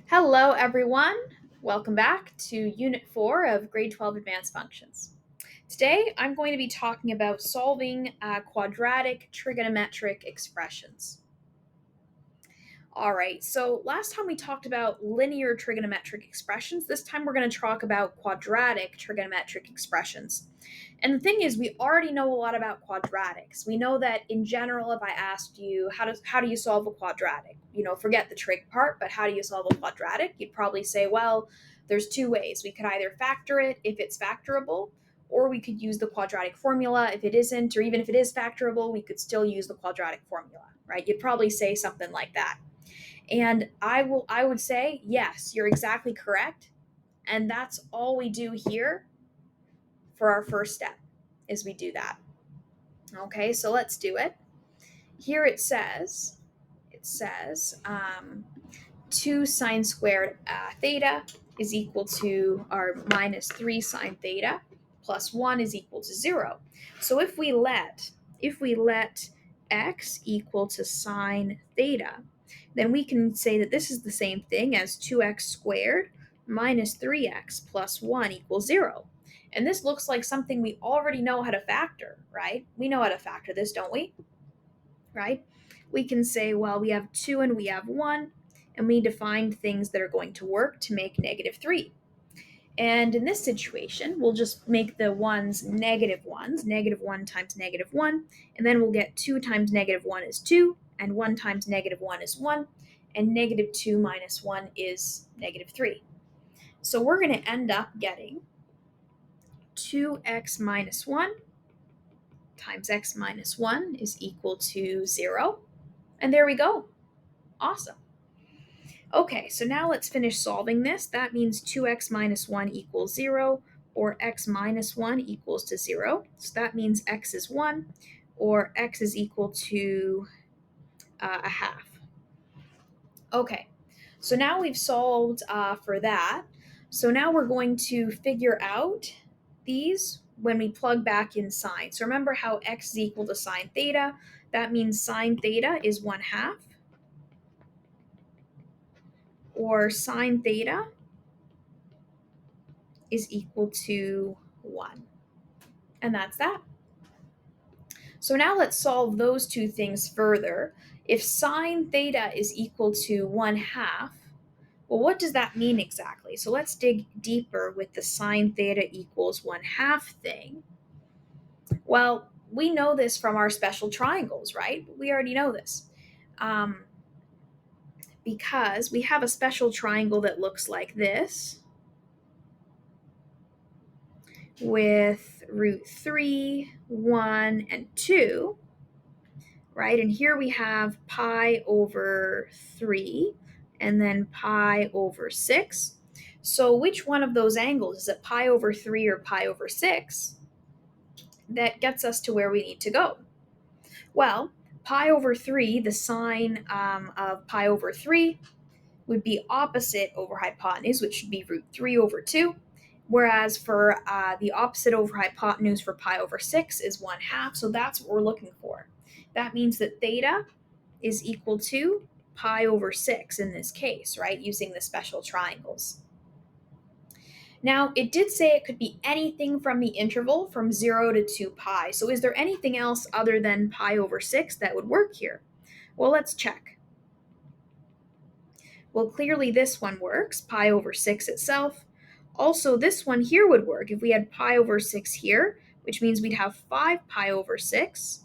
Hello, everyone. Welcome back to Unit 4 of Grade 12 Advanced Functions. Today, I'm going to be talking about solving quadratic trigonometric expressions. All right, so last time we talked about linear trigonometric expressions. This time we're going to talk about quadratic trigonometric expressions. And the thing is, we already know a lot about quadratics. We know that in general, if I asked you how do you solve a quadratic, forget the trig part, but how do you solve a quadratic? You'd probably say, well, there's two ways. We could either factor it if it's factorable, or we could use the quadratic formula if it isn't, or even if it is factorable, we could still use the quadratic formula, right? You'd probably say something like that. And I would say, yes, you're exactly correct. And that's all we do here for our first step is we do that. Okay, so let's do it. Here it says 2 sine squared theta is equal to our minus 3 sine theta plus 1 is equal to 0. So if we let x equal to sine theta, then we can say that this is the same thing as 2x squared minus 3x plus 1 equals 0. And this looks like something we already know how to factor, right? We know how to factor this, don't we? Right? We can say, well, we have 2 and we have 1, and we need to find things that are going to work to make negative 3. And in this situation, we'll just make the ones, negative 1 times negative 1, and then we'll get 2 times negative 1 is 2, and 1 times negative 1 is 1, and negative 2 minus 1 is negative 3. So we're going to end up getting 2x minus 1 times x minus 1 is equal to 0. And there we go. Awesome. Okay, so now let's finish solving this. That means 2x minus 1 equals 0, or x minus 1 equals to 0. So that means x is 1, or x is equal to a half. Okay, so now we've solved for that. So now we're going to figure out these when we plug back in sine. So remember how x is equal to sine theta. That means sine theta is 1/2, or sine theta is equal to 1. And that's that. So now let's solve those two things further. If sine theta is equal to 1/2, well, what does that mean exactly? So let's dig deeper with the sine theta equals 1/2 thing. Well, we know this from our special triangles, right? We already know this. Because we have a special triangle that looks like this, with root 3, 1, and 2, right? And here we have pi over 3 and then pi over 6. So which one of those angles, is it pi over 3 or pi over 6, that gets us to where we need to go? Well, pi over 3, the sine of pi over 3 would be opposite over hypotenuse, which should be root 3 over 2. Whereas for the opposite over hypotenuse for pi over 6 is 1/2. So that's what we're looking for. That means that theta is equal to pi over 6 in this case, right? Using the special triangles. Now, it did say it could be anything from the interval from 0 to 2 pi. So is there anything else other than pi over 6 that would work here? Well, let's check. Well, clearly this one works, pi over 6 itself. Also, this one here would work if we had pi over 6 here, which means we'd have 5 pi over 6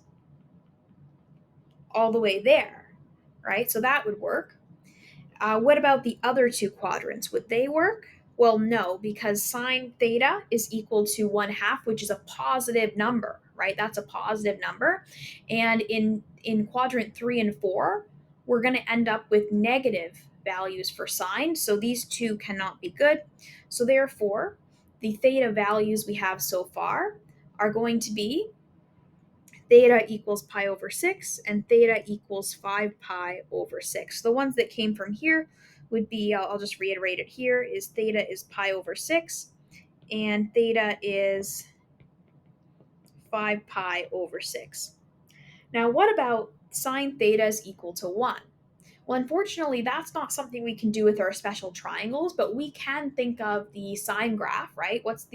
all the way there, right? So that would work. What about the other two quadrants? Would they work? Well, no, because sine theta is equal to 1/2, which is a positive number, right? That's a positive number. And in quadrant 3 and 4, we're going to end up with negative values for sine. So these two cannot be good. So therefore, the theta values we have so far are going to be theta equals pi over 6 and theta equals 5 pi over 6. The ones that came from here would be, I'll just reiterate it here, is theta is pi over 6 and theta is 5 pi over 6. Now, what about sine theta is equal to 1? Well, unfortunately, that's not something we can do with our special triangles, but we can think of the sine graph, right? What does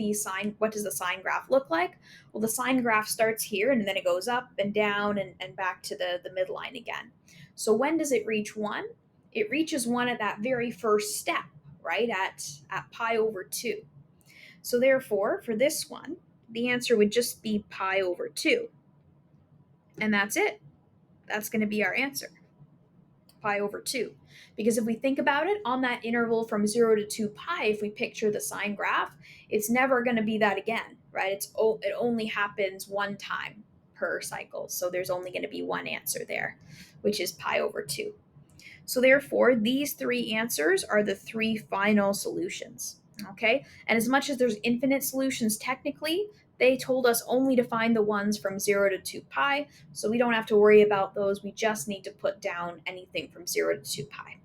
the sine graph look like? Well, the sine graph starts here and then it goes up and down and back to the midline again. So when does it reach 1? It reaches 1 at that very first step, right? At pi over 2. So therefore, for this one, the answer would just be pi over 2. And that's it. That's going to be our answer. Pi over 2. Because if we think about it, on that interval from 0 to 2 pi, if we picture the sine graph, it's never going to be that again, right? It only happens one time per cycle. So there's only going to be one answer there, which is pi over 2. So therefore, these three answers are the three final solutions. Okay? And as much as there's infinite solutions technically, they told us only to find the ones from 0 to 2 pi, so we don't have to worry about those. We just need to put down anything from 0 to 2 pi.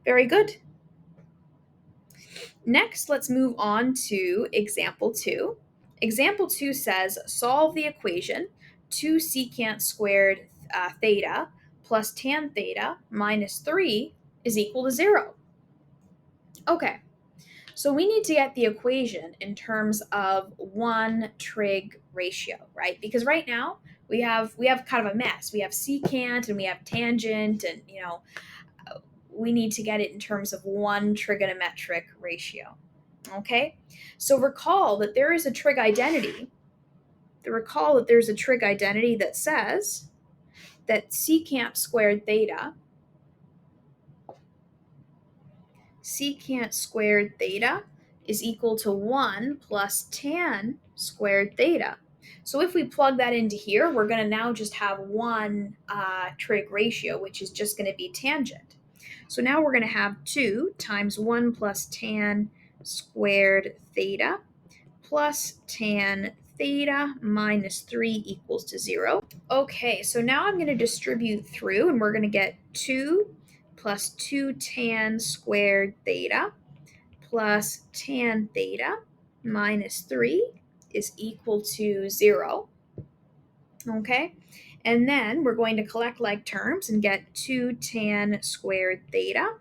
Very good. Next, let's move on to example 2. Example 2 says solve the equation 2 secant squared theta plus tan theta minus 3 is equal to 0. Okay, so we need to get the equation in terms of one trig ratio, right? Because right now we have kind of a mess. We have secant and we have tangent, and we need to get it in terms of one trigonometric ratio. Okay, so recall that there is a trig identity. Recall that there's a trig identity that says that secant squared theta is equal to 1 plus tan squared theta. So if we plug that into here, we're going to now just have one trig ratio, which is just going to be tangent. So now we're going to have 2 times 1 plus tan squared theta plus tan theta minus 3 equals to 0. Okay, so now I'm going to distribute through, and we're going to get 2 plus 2 tan squared theta plus tan theta minus 3 is equal to 0. Okay, and then we're going to collect like terms and get 2 tan squared theta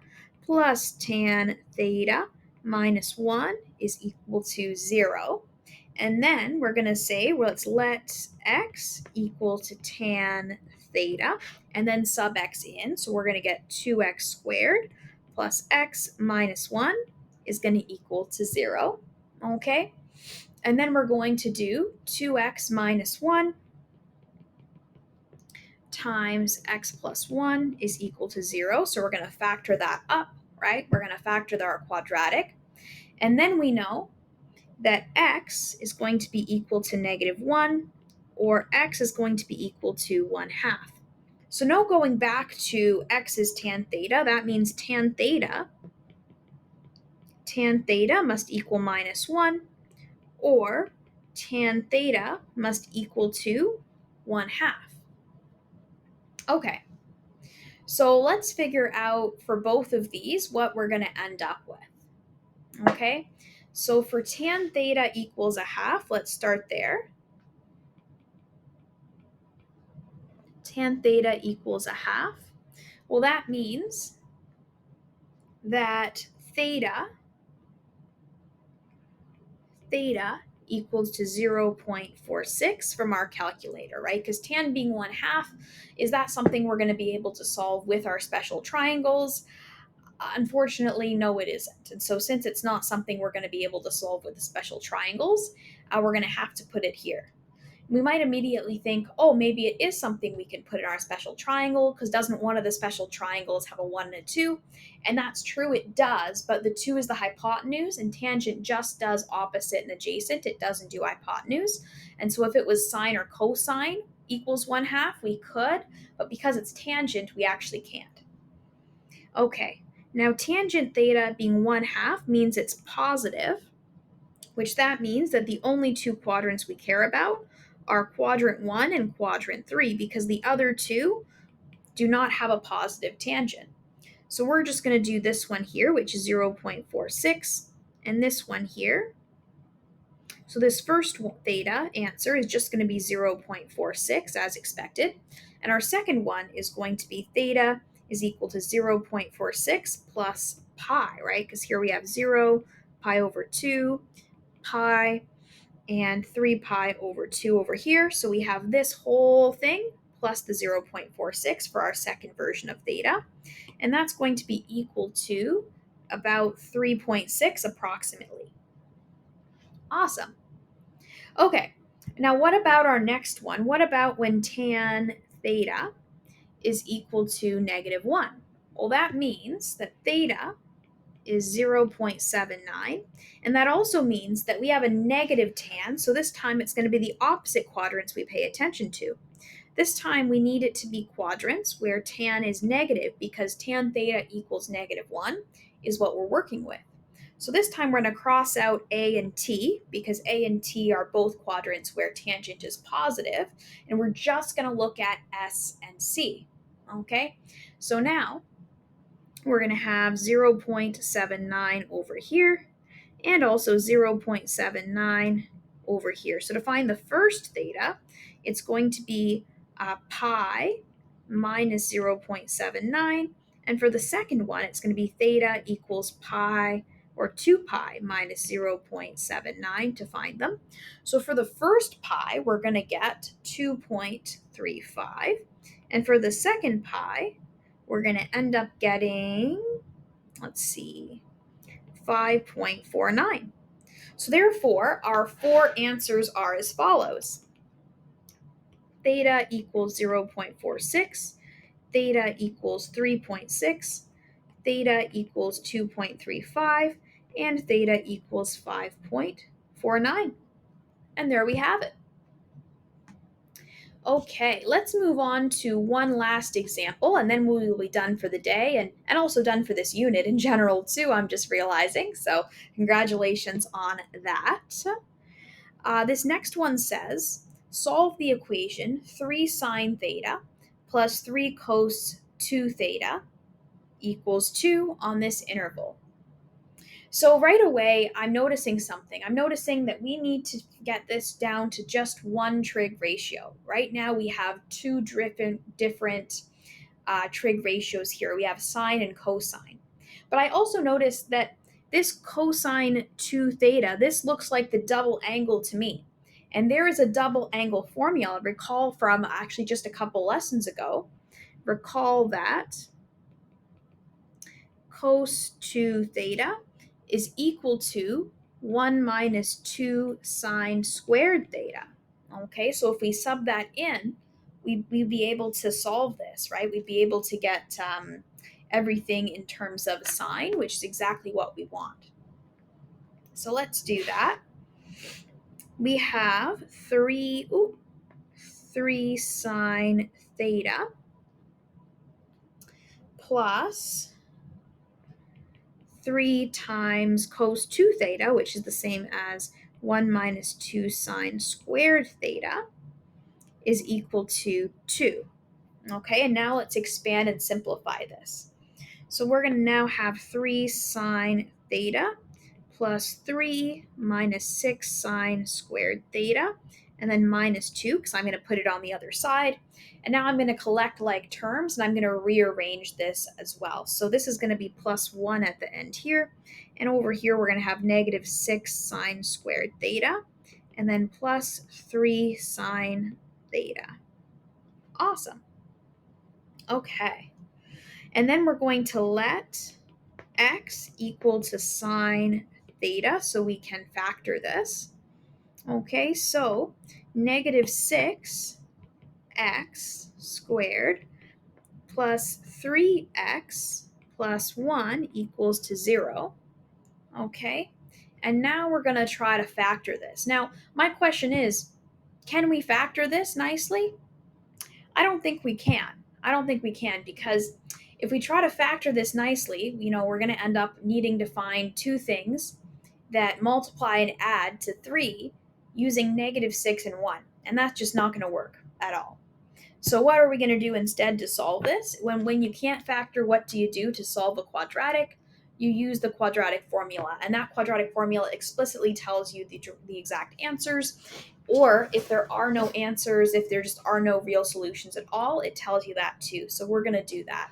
plus tan theta minus 1 is equal to 0. And then we're going to say, well, let's let x equal to tan theta and then sub x in. So we're going to get 2x squared plus x minus 1 is going to equal to 0. Okay? And then we're going to do 2x minus 1 times x plus 1 is equal to 0. So we're going to factor that up, right? We're going to factor our quadratic. And then we know that x is going to be equal to negative 1, or x is going to be equal to 1/2. So now going back to x is tan theta, that means tan theta must equal minus 1, or tan theta must equal to 1/2. Okay, so let's figure out for both of these what we're going to end up with. Okay, so for tan theta equals 1/2, let's start there. Tan theta equals 1/2. Well, that means that theta equals to 0.46 from our calculator, right? Because tan being 1/2, is that something we're going to be able to solve with our special triangles? Unfortunately, no, it isn't. And so since it's not something we're going to be able to solve with the special triangles, we're going to have to put it here. We might immediately think, oh, maybe it is something we can put in our special triangle, because doesn't one of the special triangles have a 1 and a 2? And that's true, it does, but the 2 is the hypotenuse, and tangent just does opposite and adjacent. It doesn't do hypotenuse. And so if it was sine or cosine equals 1/2, we could, but because it's tangent, we actually can't. Okay, now tangent theta being 1/2 means it's positive, which that means that the only two quadrants we care about are quadrant 1 and quadrant 3, because the other two do not have a positive tangent. So we're just going to do this one here, which is 0.46, and this one here. So this first theta answer is just going to be 0.46 as expected. And our second one is going to be theta is equal to 0.46 plus pi, right? Because here we have 0, pi over 2, pi, and 3 pi over 2 over here. So we have this whole thing plus the 0.46 for our second version of theta. And that's going to be equal to about 3.6 approximately. Awesome. Okay, now what about our next one? What about when tan theta is equal to -1? Well, that means that theta is 0.79, and that also means that we have a negative tan, so this time it's going to be the opposite quadrants we pay attention to. This time we need it to be quadrants where tan is negative because tan theta equals -1 is what we're working with. So this time we're going to cross out A and T because A and T are both quadrants where tangent is positive, and we're just going to look at S and C. Okay, so now we're going to have 0.79 over here and also 0.79 over here. So to find the first theta, it's going to be pi minus 0.79. And for the second one, it's going to be theta equals pi or 2 pi minus 0.79 to find them. So for the first pi, we're going to get 2.35. And for the second pi, we're going to end up getting, let's see, 5.49. So therefore, our four answers are as follows. Theta equals 0.46, theta equals 3.6, theta equals 2.35, and theta equals 5.49. And there we have it. Okay, let's move on to one last example, and then we will be done for the day and also done for this unit in general, too, I'm just realizing. So, congratulations on that. This next one says, solve the equation 3 sine theta plus 3 cos 2 theta equals 2 on this interval. So right away, I'm noticing something. I'm noticing that we need to get this down to just one trig ratio. Right now, we have two different trig ratios here. We have sine and cosine. But I also noticed that this cosine 2 theta, this looks like the double angle to me. And there is a double angle formula. Recall from actually just a couple lessons ago. Recall that cos 2 theta is equal to 1 minus 2 sine squared theta. Okay, so if we sub that in, we'd be able to solve this, right? We'd be able to get everything in terms of sine, which is exactly what we want. So let's do that. We have 3 sine theta plus 3 times cos 2 theta, which is the same as 1 minus 2 sine squared theta, is equal to 2. Okay, and now let's expand and simplify this. So we're going to now have 3 sine theta plus 3 minus 6 sine squared theta, and then minus 2 because I'm going to put it on the other side. And now I'm going to collect like terms, and I'm going to rearrange this as well. So this is going to be plus 1 at the end here. And over here, we're going to have negative 6 sine squared theta, and then plus 3 sine theta. Awesome. Okay. And then we're going to let x equal to sine theta so we can factor this. Okay, so negative 6x squared plus 3x plus 1 equals to 0. Okay, and now we're going to try to factor this. Now, my question is, can we factor this nicely? I don't think we can. Because if we try to factor this nicely, we're going to end up needing to find two things that multiply and add to 3 using negative 6 and 1. And that's just not going to work at all. So what are we going to do instead to solve this? When you can't factor, what do you do to solve a quadratic? You use the quadratic formula. And that quadratic formula explicitly tells you the exact answers. Or if there are no answers, if there just are no real solutions at all, it tells you that too. So we're going to do that.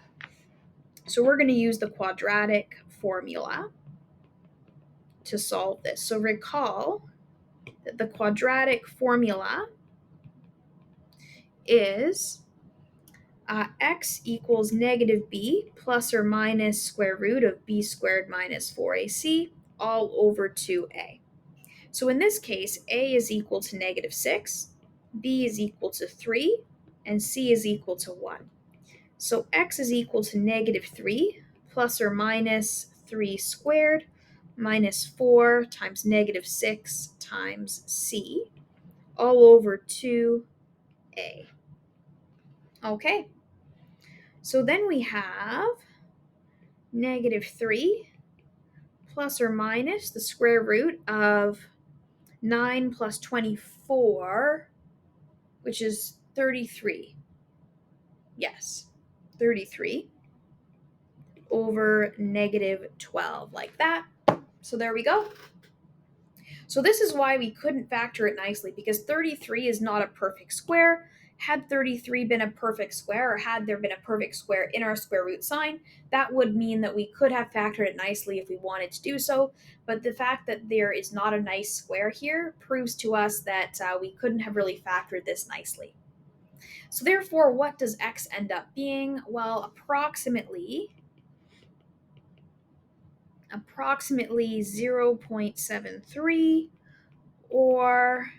So we're going to use the quadratic formula to solve this. So recall that the quadratic formula is x equals negative b plus or minus square root of b squared minus 4ac all over 2a. So in this case, a is equal to negative 6, b is equal to 3, and c is equal to 1. So x is equal to negative 3 plus or minus 3 squared minus 4 times negative 6 times c all over 2a. Okay, so then we have negative 3 plus or minus the square root of 9 plus 24, which is 33. Yes, 33 over negative 12, like that. So there we go. So this is why we couldn't factor it nicely, because 33 is not a perfect square. Had 33 been a perfect square, or had there been a perfect square in our square root sign, that would mean that we could have factored it nicely if we wanted to do so. But the fact that there is not a nice square here proves to us that we couldn't have really factored this nicely. So therefore, what does x end up being? Well, approximately 0.73 or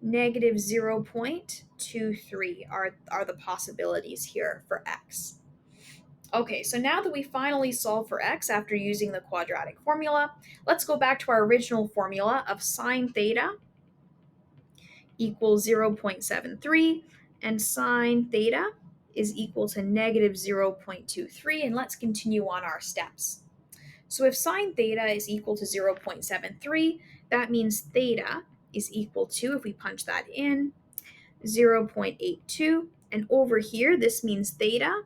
negative 0.23 are the possibilities here for x. Okay, so now that we finally solved for x after using the quadratic formula, let's go back to our original formula of sine theta equals 0.73 and sine theta is equal to negative 0.23, and let's continue on our steps. So if sine theta is equal to 0.73, that means theta is equal to, if we punch that in, 0.82. And over here, this means theta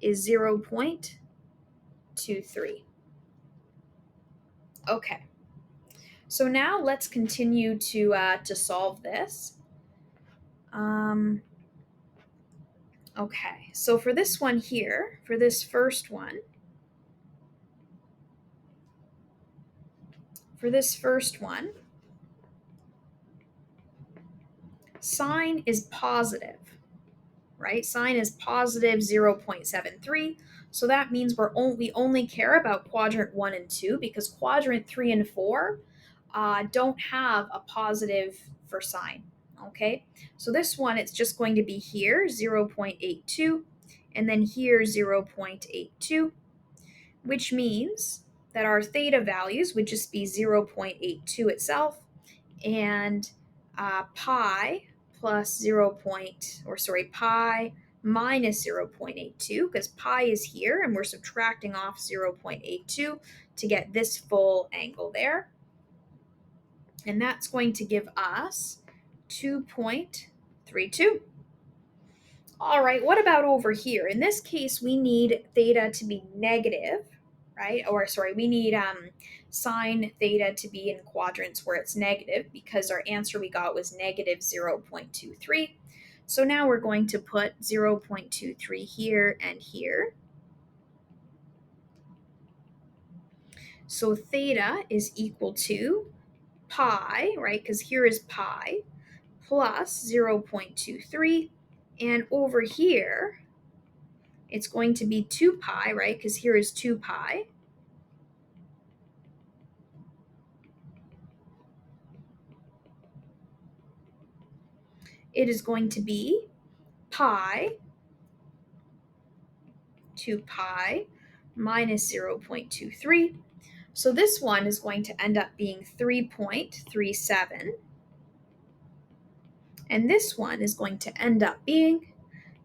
is 0.23. Okay. So now let's continue to solve this. Okay. So for this one here, for this first one, sine is positive, right? Sine is positive 0.73. So that means we only care about quadrant 1 and 2, because quadrant 3 and 4 don't have a positive for sine. Okay, so this one, it's just going to be here 0.82 and then here 0.82, which means that our theta values would just be 0.82 itself, and pi minus 0.82, because pi is here and we're subtracting off 0.82 to get this full angle there. And that's going to give us 2.32. All right, what about over here? In this case, we need theta to be negative, right? Or sorry, we need sine theta to be in quadrants where it's negative, because our answer we got was negative 0.23. So now we're going to put 0.23 here and here. So theta is equal to pi, right? Because here is pi, plus 0.23. And over here, it's going to be 2 pi, right? Because here is 2 pi. It is going to be pi, 2 pi minus 0.23. So this one is going to end up being 3.37. And this one is going to end up being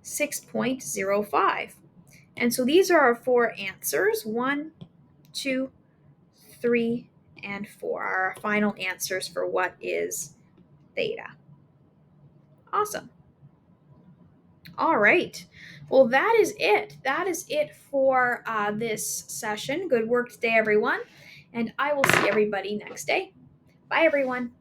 6.05. And so these are our 4 answers. 1, 2, 3, and 4 are our final answers for what is theta. Awesome. All right. Well, that is it. That is it for this session. Good work today, everyone. And I will see everybody next day. Bye, everyone.